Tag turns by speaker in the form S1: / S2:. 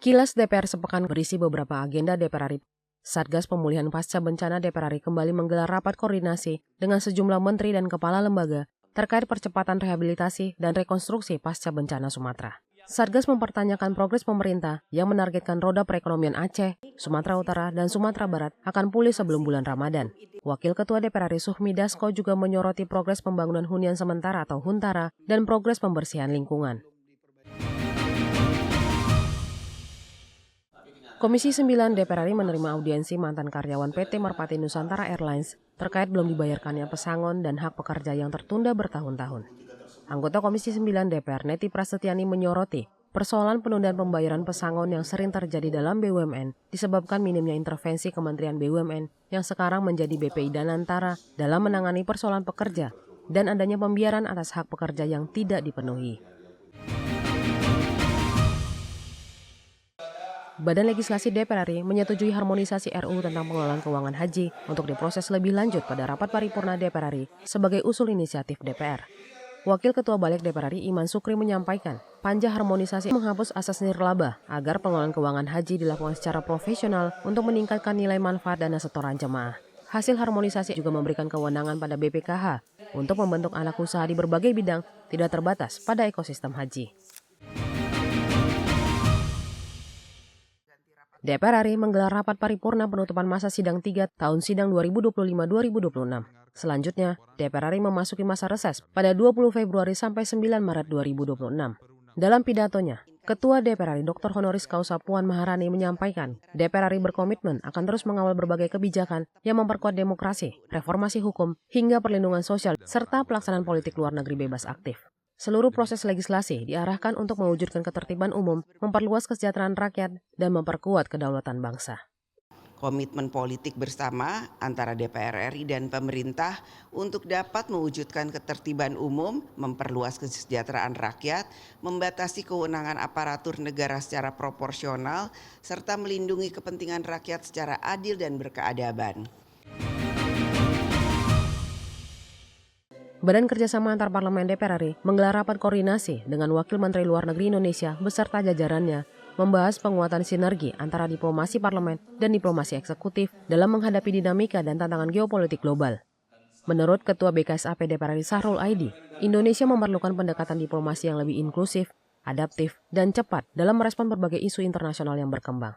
S1: Kilas DPR sepekan berisi beberapa agenda DPR RI. Satgas Pemulihan Pasca Bencana DPR RI kembali menggelar rapat koordinasi dengan sejumlah menteri dan kepala lembaga terkait percepatan rehabilitasi dan rekonstruksi pasca bencana Sumatera. Satgas mempertanyakan progres pemerintah yang menargetkan roda perekonomian Aceh, Sumatera Utara, dan Sumatera Barat akan pulih sebelum bulan Ramadan. Wakil Ketua DPR RI Sufmi Dasko juga menyoroti progres pembangunan hunian sementara atau Huntara dan progres pembersihan lingkungan. Komisi 9 DPR RI menerima audiensi mantan karyawan PT Merpati Nusantara Airlines terkait belum dibayarkannya pesangon dan hak pekerja yang tertunda bertahun-tahun. Anggota Komisi 9 DPR Neti Prasetyani menyoroti persoalan penundaan pembayaran pesangon yang sering terjadi dalam BUMN disebabkan minimnya intervensi Kementerian BUMN yang sekarang menjadi BPI Danantara dalam menangani persoalan pekerja dan adanya pembiaran atas hak pekerja yang tidak dipenuhi. Badan Legislasi DPR RI menyetujui harmonisasi RUU tentang pengelolaan keuangan haji untuk diproses lebih lanjut pada rapat paripurna DPR RI sebagai usul inisiatif DPR. Wakil Ketua Balik DPR RI Iman Sukri menyampaikan, panja harmonisasi menghapus asas nirlaba agar pengelolaan keuangan haji dilakukan secara profesional untuk meningkatkan nilai manfaat dana setoran jemaah. Hasil harmonisasi juga memberikan kewenangan pada BPKH untuk membentuk anak usaha di berbagai bidang tidak terbatas pada ekosistem haji. DPR RI menggelar rapat paripurna penutupan masa sidang 3 tahun sidang 2025-2026. Selanjutnya, DPR RI memasuki masa reses pada 20 Februari sampai 9 Maret 2026. Dalam pidatonya, Ketua DPR RI Dr. Honoris Causa Puan Maharani menyampaikan, DPR RI berkomitmen akan terus mengawal berbagai kebijakan yang memperkuat demokrasi, reformasi hukum, hingga perlindungan sosial, serta pelaksanaan politik luar negeri bebas aktif. Seluruh proses legislasi diarahkan untuk mewujudkan ketertiban umum, memperluas kesejahteraan rakyat, dan memperkuat kedaulatan bangsa.
S2: Komitmen politik bersama antara DPR RI dan pemerintah untuk dapat mewujudkan ketertiban umum, memperluas kesejahteraan rakyat, membatasi kewenangan aparatur negara secara proporsional, serta melindungi kepentingan rakyat secara adil dan berkeadaban.
S1: Badan Kerjasama Antar Parlemen DPR RI menggelar rapat koordinasi dengan Wakil Menteri Luar Negeri Indonesia beserta jajarannya membahas penguatan sinergi antara diplomasi parlemen dan diplomasi eksekutif dalam menghadapi dinamika dan tantangan geopolitik global. Menurut Ketua BKSAP DPR RI Sahrul Aidi, Indonesia memerlukan pendekatan diplomasi yang lebih inklusif, adaptif, dan cepat dalam merespon berbagai isu internasional yang berkembang.